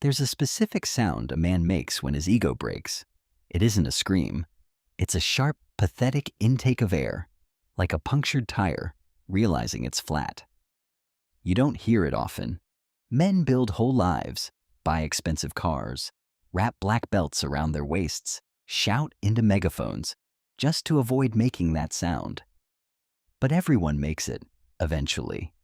There's a specific sound a man makes when his ego breaks. It isn't a scream. It's a sharp, pathetic intake of air, like a punctured tire, realizing it's flat. You don't hear it often. Men build whole lives, buy expensive cars, wrap black belts around their waists, shout into megaphones, just to avoid making that sound. But everyone makes it, eventually.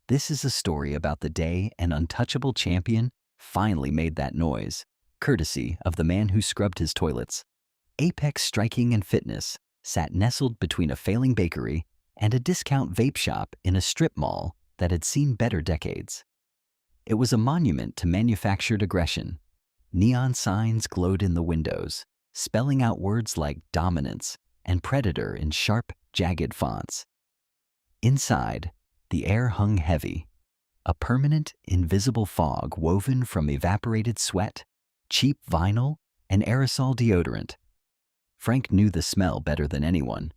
This is a story about the day an untouchable champion finally made that noise, courtesy of the man who scrubbed his toilets. Apex Striking and Fitness sat nestled between a failing bakery and a discount vape shop in a strip mall that had seen better decades. It was a monument to manufactured aggression. Neon signs glowed in the windows, spelling out words like dominance and predator in sharp, jagged fonts. Inside, the air hung heavy, a permanent, invisible fog woven from evaporated sweat, cheap vinyl, and aerosol deodorant. Frank knew the smell better than anyone.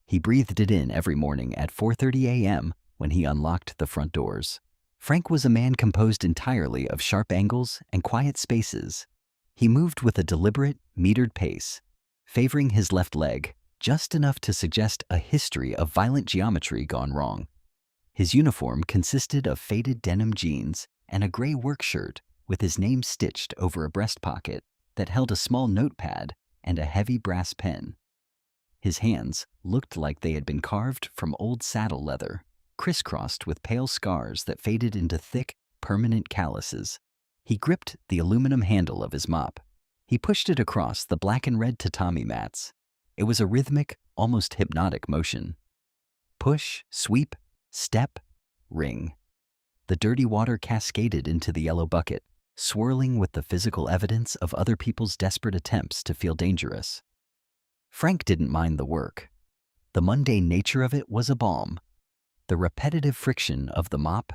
He breathed it in every morning at 4:30 a.m. when he unlocked the front doors. Frank was a man composed entirely of sharp angles and quiet spaces. He moved with a deliberate, metered pace, favoring his left leg just enough to suggest a history of violent geometry gone wrong. His uniform consisted of faded denim jeans and a gray work shirt with his name stitched over a breast pocket that held a small notepad and a heavy brass pen. His hands looked like they had been carved from old saddle leather, crisscrossed with pale scars that faded into thick, permanent calluses. He gripped the aluminum handle of his mop. He pushed it across the black and red tatami mats. It was a rhythmic, almost hypnotic motion. Push, sweep, step, ring. The dirty water cascaded into the yellow bucket, swirling with the physical evidence of other people's desperate attempts to feel dangerous. Frank didn't mind the work. The mundane nature of it was a balm. The repetitive friction of the mop,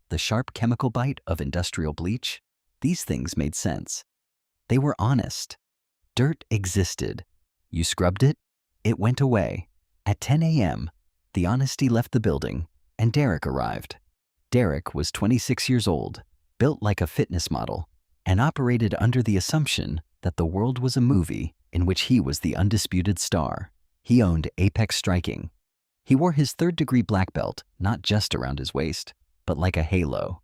the sharp chemical bite of industrial bleach, these things made sense. They were honest. Dirt existed. You scrubbed it, it went away. At 10 a.m., the honesty left the building, and Derek arrived. Derek was 26 years old, built like a fitness model, and operated under the assumption that the world was a movie in which he was the undisputed star. He owned Apex Striking. He wore his third-degree black belt not just around his waist, but like a halo.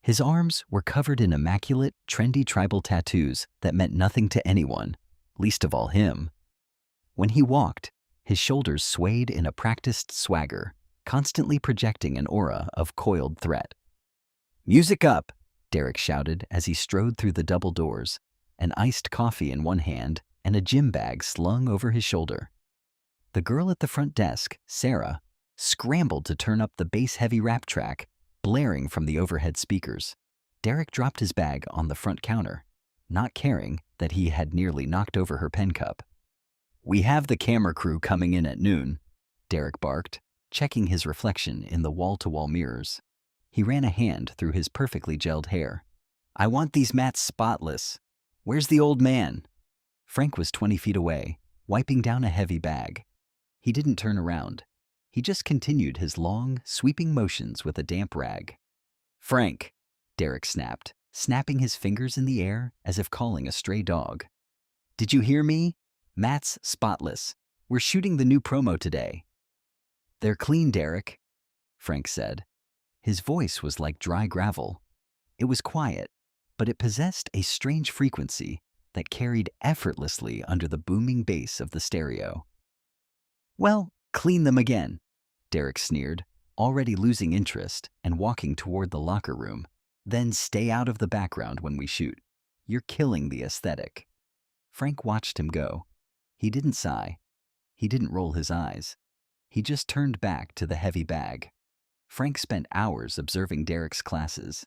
His arms were covered in immaculate, trendy tribal tattoos that meant nothing to anyone, least of all him. When he walked, his shoulders swayed in a practiced swagger, constantly projecting an aura of coiled threat. "Music up!" Derek shouted as he strode through the double doors, an iced coffee in one hand and a gym bag slung over his shoulder. The girl at the front desk, Sarah, scrambled to turn up the bass-heavy rap track, blaring from the overhead speakers. Derek dropped his bag on the front counter, not caring that he had nearly knocked over her pen cup. "We have the camera crew coming in at noon," Derek barked, checking his reflection in the wall-to-wall mirrors. He ran a hand through his perfectly gelled hair. "I want these mats spotless. Where's the old man?" Frank was 20 feet away, wiping down a heavy bag. He didn't turn around. He just continued his long, sweeping motions with a damp rag. "Frank," Derek snapped, snapping his fingers in the air as if calling a stray dog. "Did you hear me? Mats spotless. We're shooting the new promo today." "They're clean, Derek," Frank said. His voice was like dry gravel. It was quiet, but it possessed a strange frequency that carried effortlessly under the booming bass of the stereo. "Well, clean them again," Derek sneered, already losing interest and walking toward the locker room. "Then stay out of the background when we shoot. You're killing the aesthetic." Frank watched him go. He didn't sigh. He didn't roll his eyes. He just turned back to the heavy bag. Frank spent hours observing Derek's classes.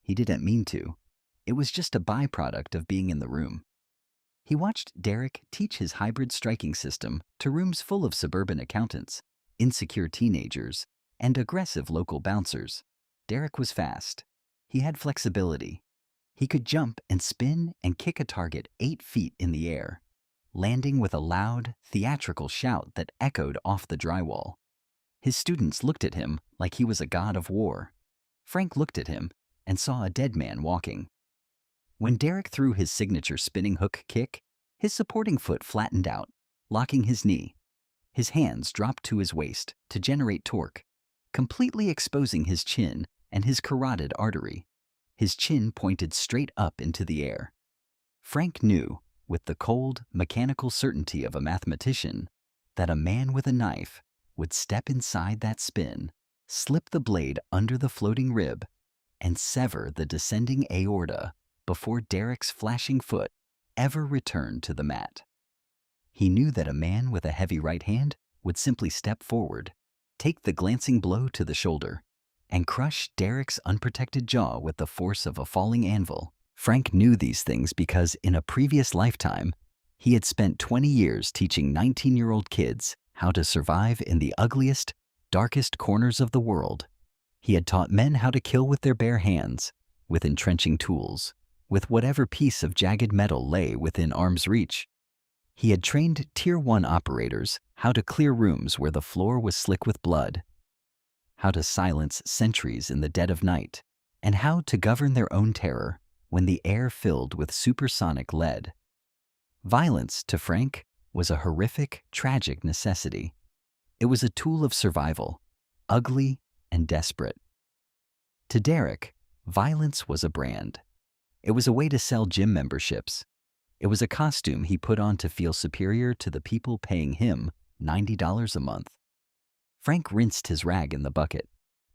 He didn't mean to. It was just a byproduct of being in the room. He watched Derek teach his hybrid striking system to rooms full of suburban accountants, insecure teenagers, and aggressive local bouncers. Derek was fast. He had flexibility. He could jump and spin and kick a target 8 feet in the air, landing with a loud, theatrical shout that echoed off the drywall. His students looked at him like he was a god of war. Frank looked at him and saw a dead man walking. When Derek threw his signature spinning hook kick, his supporting foot flattened out, locking his knee. His hands dropped to his waist to generate torque, completely exposing his chin and his carotid artery. His chin pointed straight up into the air. Frank knew, with the cold, mechanical certainty of a mathematician, that a man with a knife would step inside that spin, slip the blade under the floating rib, and sever the descending aorta before Derek's flashing foot ever returned to the mat. He knew that a man with a heavy right hand would simply step forward, take the glancing blow to the shoulder, and crush Derek's unprotected jaw with the force of a falling anvil. Frank knew these things because in a previous lifetime, he had spent 20 years teaching 19-year-old kids how to survive in the ugliest, darkest corners of the world. He had taught men how to kill with their bare hands, with entrenching tools, with whatever piece of jagged metal lay within arm's reach. He had trained Tier 1 operators how to clear rooms where the floor was slick with blood, how to silence sentries in the dead of night, and how to govern their own terror when the air filled with supersonic lead. Violence, to Frank, was a horrific, tragic necessity. It was a tool of survival, ugly and desperate. To Derek, violence was a brand. It was a way to sell gym memberships. It was a costume he put on to feel superior to the people paying him $90 a month. Frank rinsed his rag in the bucket.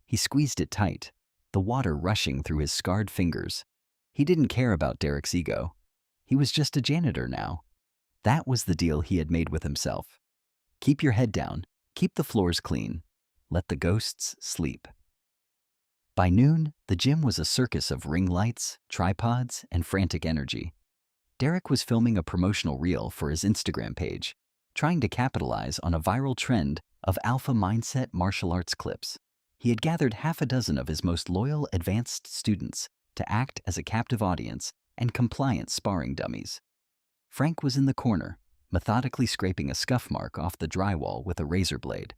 He squeezed it tight, the water rushing through his scarred fingers. He didn't care about Derek's ego. He was just a janitor now. That was the deal he had made with himself. Keep your head down, keep the floors clean, let the ghosts sleep. By noon, the gym was a circus of ring lights, tripods, and frantic energy. Derek was filming a promotional reel for his Instagram page, trying to capitalize on a viral trend of alpha mindset martial arts clips. He had gathered half a dozen of his most loyal advanced students to act as a captive audience and compliant sparring dummies. Frank was in the corner, methodically scraping a scuff mark off the drywall with a razor blade.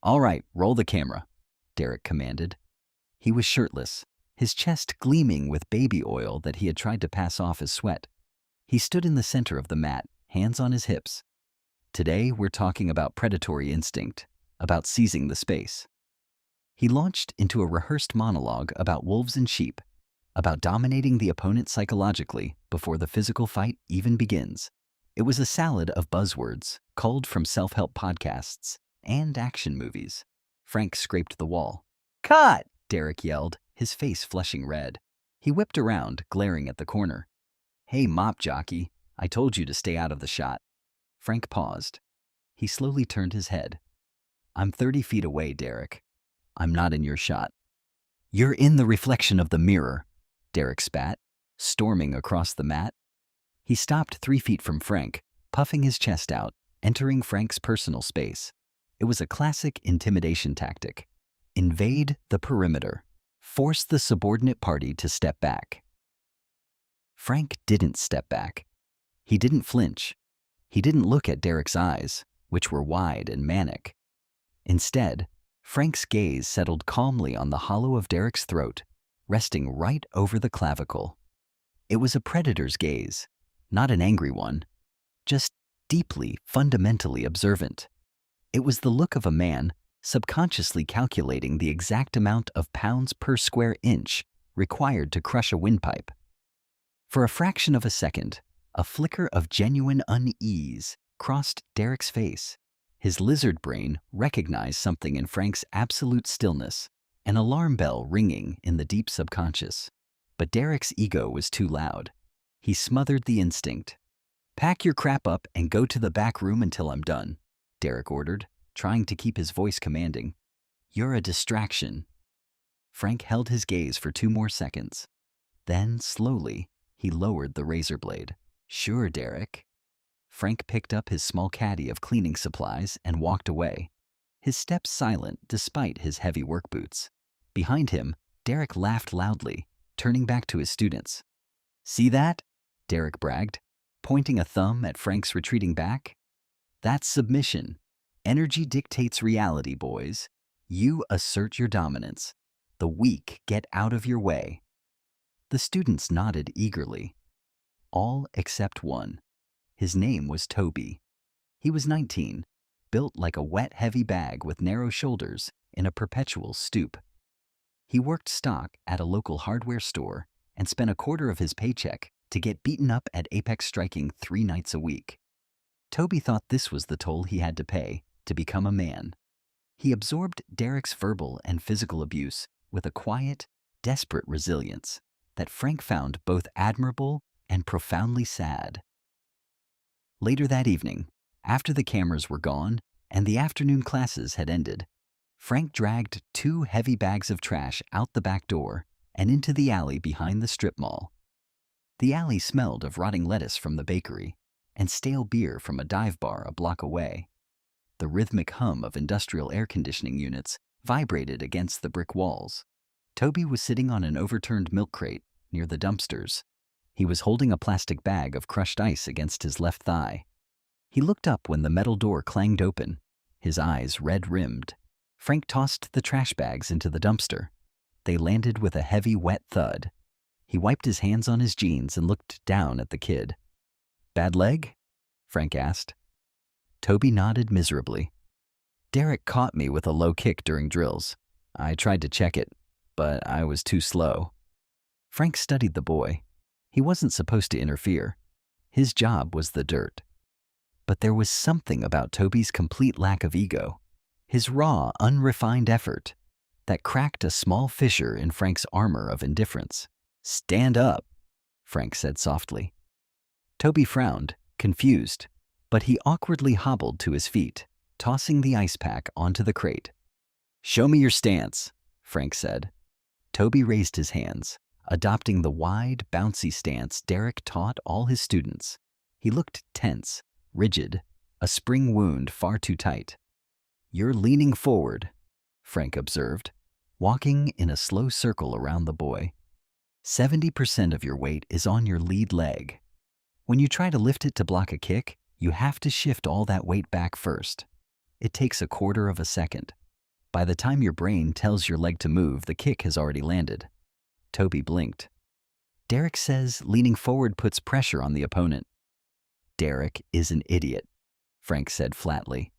"All right, roll the camera," Derek commanded. He was shirtless, his chest gleaming with baby oil that he had tried to pass off as sweat. He stood in the center of the mat, hands on his hips. Today, we're talking about predatory instinct, about seizing the space. He launched into a rehearsed monologue about wolves and sheep, about dominating the opponent psychologically before the physical fight even begins. It was a salad of buzzwords, culled from self-help podcasts and action movies. Frank scraped the wall. "Cut!" Derek yelled, his face flushing red. He whipped around, glaring at the corner. "Hey, mop jockey, I told you to stay out of the shot." Frank paused. He slowly turned his head. "I'm 30 feet away, Derek. I'm not in your shot." "You're in the reflection of the mirror," Derek spat, storming across the mat. He stopped 3 feet from Frank, puffing his chest out, entering Frank's personal space. It was a classic intimidation tactic. Invade the perimeter. Force the subordinate party to step back. Frank didn't step back. He didn't flinch. He didn't look at Derek's eyes, which were wide and manic. Instead, Frank's gaze settled calmly on the hollow of Derek's throat, resting right over the clavicle. It was a predator's gaze, not an angry one, just deeply, fundamentally observant. It was the look of a man subconsciously calculating the exact amount of pounds per square inch required to crush a windpipe. For a fraction of a second, a flicker of genuine unease crossed Derek's face. His lizard brain recognized something in Frank's absolute stillness, an alarm bell ringing in the deep subconscious. But Derek's ego was too loud. He smothered the instinct. "Pack your crap up and go to the back room until I'm done," Derek ordered, trying to keep his voice commanding. "You're a distraction." Frank held his gaze for 2 more seconds. Then, slowly, he lowered the razor blade. "Sure, Derek." Frank picked up his small caddy of cleaning supplies and walked away, his steps silent despite his heavy work boots. Behind him, Derek laughed loudly, turning back to his students. "See that?" Derek bragged, pointing a thumb at Frank's retreating back. "That's submission. Energy dictates reality, boys. You assert your dominance. The weak get out of your way." The students nodded eagerly. All except one. His name was Toby. He was 19, built like a wet, heavy bag with narrow shoulders in a perpetual stoop. He worked stock at a local hardware store and spent a quarter of his paycheck to get beaten up at Apex striking 3 nights a week. Toby thought this was the toll he had to pay to become a man. He absorbed Derek's verbal and physical abuse with a quiet, desperate resilience that Frank found both admirable and profoundly sad. Later that evening, after the cameras were gone and the afternoon classes had ended, Frank dragged 2 heavy bags of trash out the back door and into the alley behind the strip mall. The alley smelled of rotting lettuce from the bakery and stale beer from a dive bar a block away. The rhythmic hum of industrial air conditioning units vibrated against the brick walls. Toby was sitting on an overturned milk crate near the dumpsters. He was holding a plastic bag of crushed ice against his left thigh. He looked up when the metal door clanged open, his eyes red-rimmed. Frank tossed the trash bags into the dumpster. They landed with a heavy, wet thud. He wiped his hands on his jeans and looked down at the kid. "Bad leg?" Frank asked. Toby nodded miserably. "Derek caught me with a low kick during drills. I tried to check it, but I was too slow." Frank studied the boy. He wasn't supposed to interfere. His job was the dirt. But there was something about Toby's complete lack of ego, his raw, unrefined effort, that cracked a small fissure in Frank's armor of indifference. "Stand up," Frank said softly. Toby frowned, confused, but he awkwardly hobbled to his feet, tossing the ice pack onto the crate. "Show me your stance," Frank said. Toby raised his hands, adopting the wide, bouncy stance Derek taught all his students. He looked tense, rigid, a spring wound far too tight. "You're leaning forward," Frank observed, walking in a slow circle around the boy. 70% of your weight is on your lead leg. When you try to lift it to block a kick, you have to shift all that weight back first. It takes a quarter of a second. By the time your brain tells your leg to move, the kick has already landed. Toby blinked. "Derek says leaning forward puts pressure on the opponent." "Derek is an idiot," Frank said flatly.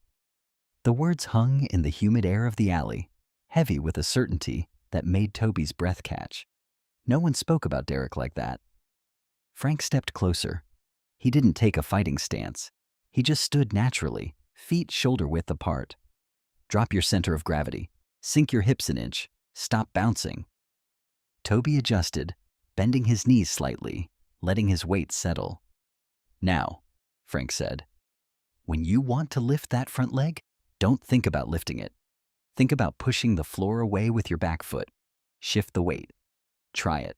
The words hung in the humid air of the alley, heavy with a certainty that made Toby's breath catch. No one spoke about Derek like that. Frank stepped closer. He didn't take a fighting stance. He just stood naturally, feet shoulder-width apart. "Drop your center of gravity. Sink your hips an inch. Stop bouncing." Toby adjusted, bending his knees slightly, letting his weight settle. "Now," Frank said, "when you want to lift that front leg, don't think about lifting it. Think about pushing the floor away with your back foot. Shift the weight. Try it."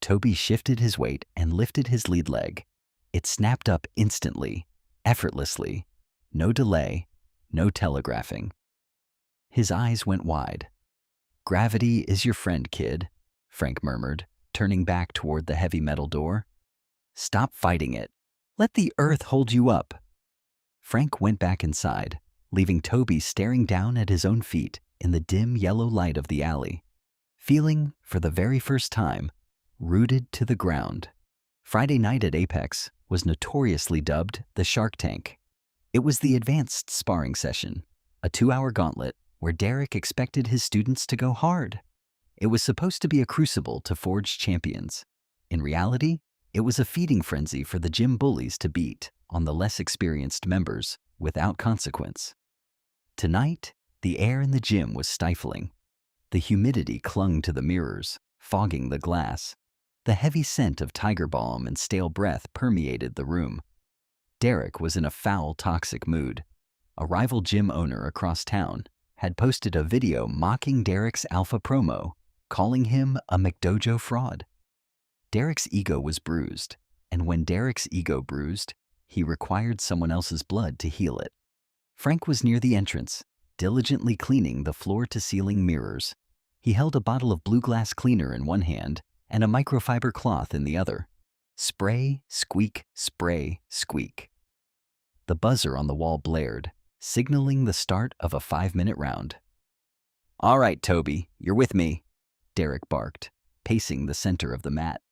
Toby shifted his weight and lifted his lead leg. It snapped up instantly, effortlessly. No delay, no telegraphing. His eyes went wide. "Gravity is your friend, kid," Frank murmured, turning back toward the heavy metal door. "Stop fighting it. Let the earth hold you up." Frank went back inside, leaving Toby staring down at his own feet in the dim yellow light of the alley, feeling, for the very first time, rooted to the ground. Friday night at Apex was notoriously dubbed the Shark Tank. It was the advanced sparring session, a 2-hour gauntlet where Derek expected his students to go hard. It was supposed to be a crucible to forge champions. In reality, it was a feeding frenzy for the gym bullies to beat on the less experienced members without consequence. Tonight, the air in the gym was stifling. The humidity clung to the mirrors, fogging the glass. The heavy scent of tiger balm and stale breath permeated the room. Derek was in a foul, toxic mood. A rival gym owner across town had posted a video mocking Derek's alpha promo, calling him a McDojo fraud. Derek's ego was bruised, and when Derek's ego bruised, he required someone else's blood to heal it. Frank was near the entrance, diligently cleaning the floor-to-ceiling mirrors. He held a bottle of blue glass cleaner in one hand and a microfiber cloth in the other. Spray, squeak, spray, squeak. The buzzer on the wall blared, signaling the start of a 5-minute round. "All right, Toby, you're with me," Derek barked, pacing the center of the mat.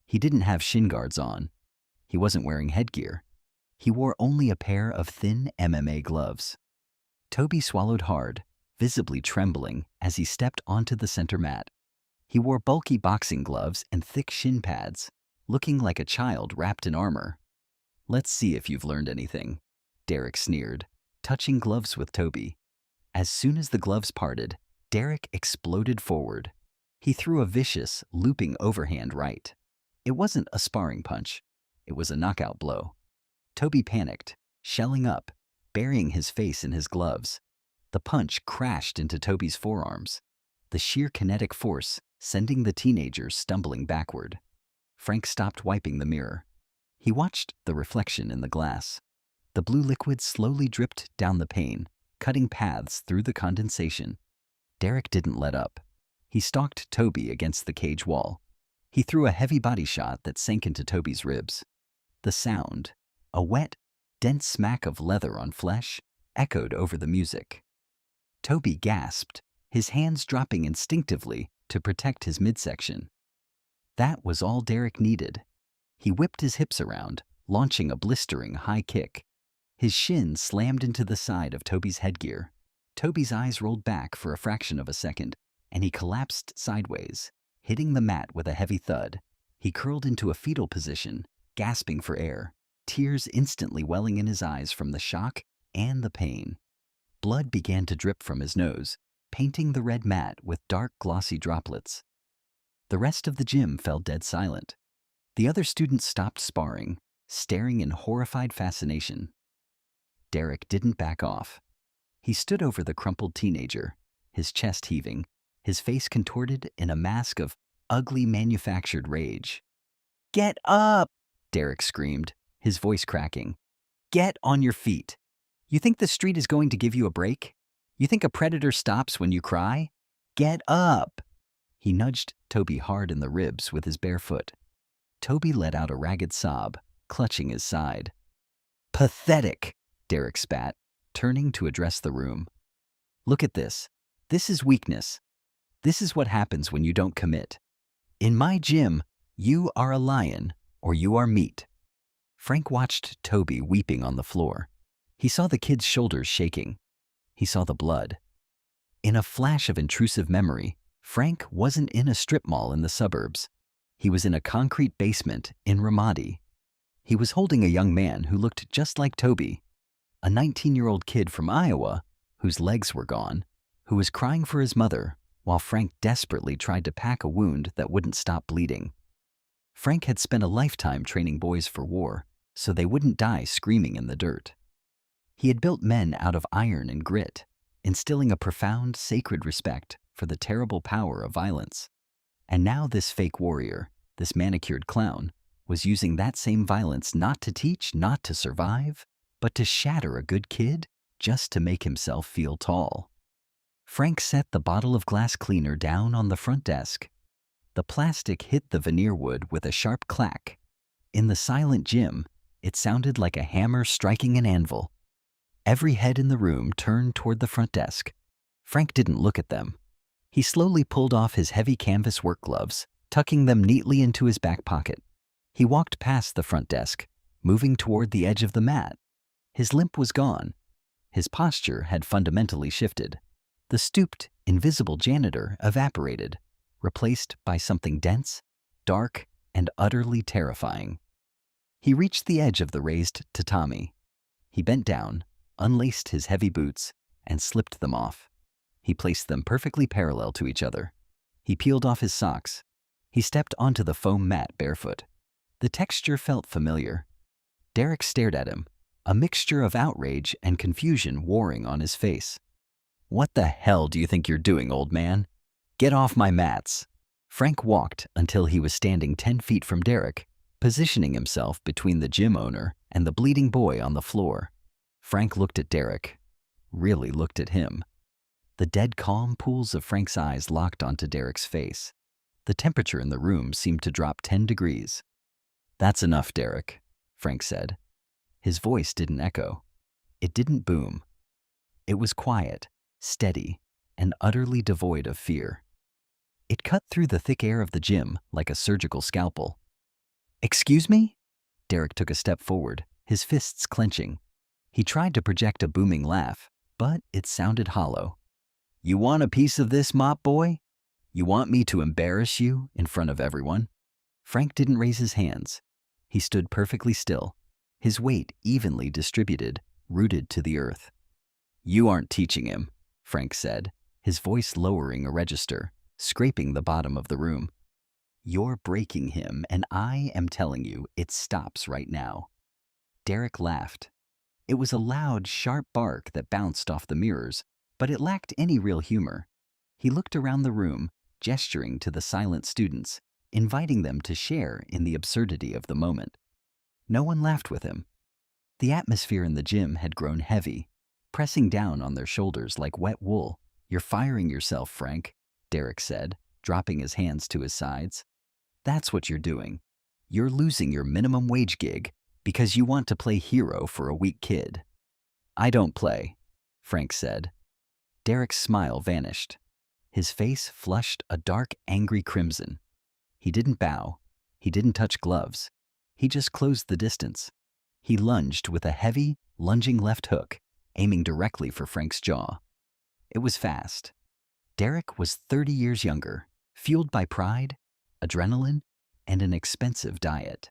He didn't have shin guards on. He wasn't wearing headgear. He wore only a pair of thin MMA gloves. Toby swallowed hard, visibly trembling as he stepped onto the center mat. He wore bulky boxing gloves and thick shin pads, looking like a child wrapped in armor. "Let's see if you've learned anything," Derek sneered, touching gloves with Toby. As soon as the gloves parted, Derek exploded forward. He threw a vicious, looping overhand right. It wasn't a sparring punch. It was a knockout blow. Toby panicked, shelling up, burying his face in his gloves. The punch crashed into Toby's forearms, the sheer kinetic force sending the teenager stumbling backward. Frank stopped wiping the mirror. He watched the reflection in the glass. The blue liquid slowly dripped down the pane, cutting paths through the condensation. Derek didn't let up. He stalked Toby against the cage wall. He threw a heavy body shot that sank into Toby's ribs. The sound, a wet, dense smack of leather on flesh, echoed over the music. Toby gasped, his hands dropping instinctively to protect his midsection. That was all Derek needed. He whipped his hips around, launching a blistering high kick. His shin slammed into the side of Toby's headgear. Toby's eyes rolled back for a fraction of a second, and he collapsed sideways, hitting the mat with a heavy thud. He curled into a fetal position, gasping for air, tears instantly welling in his eyes from the shock and the pain. Blood began to drip from his nose, painting the red mat with dark, glossy droplets. The rest of the gym fell dead silent. The other students stopped sparring, staring in horrified fascination. Derek didn't back off. He stood over the crumpled teenager, his chest heaving, his face contorted in a mask of ugly manufactured rage. "Get up!" Derek screamed, his voice cracking. "Get on your feet. You think the street is going to give you a break? You think a predator stops when you cry? Get up!" He nudged Toby hard in the ribs with his bare foot. Toby let out a ragged sob, clutching his side. "Pathetic," Derek spat, turning to address the room. "Look at this. This is weakness. This is what happens when you don't commit. In my gym, you are a lion or you are meat." Frank watched Toby weeping on the floor. He saw the kid's shoulders shaking. He saw the blood. In a flash of intrusive memory, Frank wasn't in a strip mall in the suburbs. He was in a concrete basement in Ramadi. He was holding a young man who looked just like Toby, a 19-year-old kid from Iowa whose legs were gone, who was crying for his mother while Frank desperately tried to pack a wound that wouldn't stop bleeding. Frank had spent a lifetime training boys for war so they wouldn't die screaming in the dirt. He had built men out of iron and grit, instilling a profound, sacred respect for the terrible power of violence. And now this fake warrior, this manicured clown, was using that same violence not to teach, not to survive, but to shatter a good kid just to make himself feel tall. Frank set the bottle of glass cleaner down on the front desk. The plastic hit the veneer wood with a sharp clack. In the silent gym, it sounded like a hammer striking an anvil. Every head in the room turned toward the front desk. Frank didn't look at them. He slowly pulled off his heavy canvas work gloves, tucking them neatly into his back pocket. He walked past the front desk, moving toward the edge of the mat. His limp was gone. His posture had fundamentally shifted. The stooped, invisible janitor evaporated, replaced by something dense, dark, and utterly terrifying. He reached the edge of the raised tatami. He bent down, unlaced his heavy boots, and slipped them off. He placed them perfectly parallel to each other. He peeled off his socks. He stepped onto the foam mat barefoot. The texture felt familiar. Derek stared at him, a mixture of outrage and confusion warring on his face. "What the hell do you think you're doing, old man? Get off my mats." Frank walked until he was standing 10 feet from Derek, positioning himself between the gym owner and the bleeding boy on the floor. Frank looked at Derek, really looked at him. The dead calm pools of Frank's eyes locked onto Derek's face. The temperature in the room seemed to drop 10 degrees. "That's enough, Derek," Frank said. His voice didn't echo. It didn't boom. It was quiet, steady, and utterly devoid of fear. It cut through the thick air of the gym like a surgical scalpel. "Excuse me?" Derek took a step forward, his fists clenching. He tried to project a booming laugh, but it sounded hollow. "You want a piece of this, mop boy? You want me to embarrass you in front of everyone?" Frank didn't raise his hands. He stood perfectly still, his weight evenly distributed, rooted to the earth. "You aren't teaching him," Frank said, his voice lowering a register, scraping the bottom of the room. "You're breaking him, and I am telling you it stops right now." Derek laughed. It was a loud, sharp bark that bounced off the mirrors, but it lacked any real humor. He looked around the room, gesturing to the silent students, inviting them to share in the absurdity of the moment. No one laughed with him. The atmosphere in the gym had grown heavy, pressing down on their shoulders like wet wool. "You're firing yourself, Frank," Derek said, dropping his hands to his sides. "That's what you're doing. You're losing your minimum wage gig because you want to play hero for a weak kid." "I don't play," Frank said. Derek's smile vanished. His face flushed a dark, angry crimson. He didn't bow. He didn't touch gloves. He just closed the distance. He lunged with a heavy, lunging left hook, aiming directly for Frank's jaw. It was fast. Derek was 30 years younger, fueled by pride, adrenaline, and an expensive diet.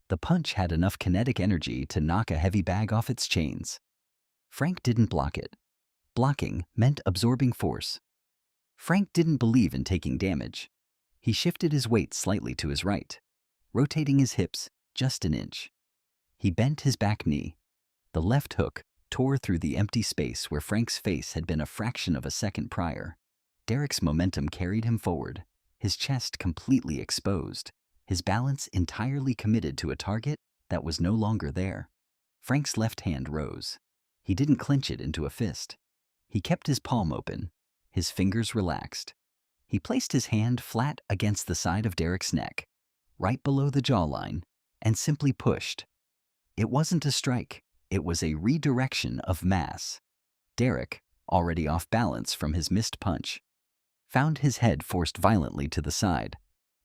The punch had enough kinetic energy to knock a heavy bag off its chains. Frank didn't block it. Blocking meant absorbing force. Frank didn't believe in taking damage. He shifted his weight slightly to his right, rotating his hips just an inch. He bent his back knee. The left hook tore through the empty space where Frank's face had been a fraction of a second prior. Derek's momentum carried him forward, his chest completely exposed, his balance entirely committed to a target that was no longer there. Frank's left hand rose. He didn't clench it into a fist. He kept his palm open, his fingers relaxed. He placed his hand flat against the side of Derek's neck, right below the jawline, and simply pushed. It wasn't a strike. It was a redirection of mass. Derek, already off balance from his missed punch, found his head forced violently to the side.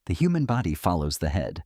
The human body follows the head,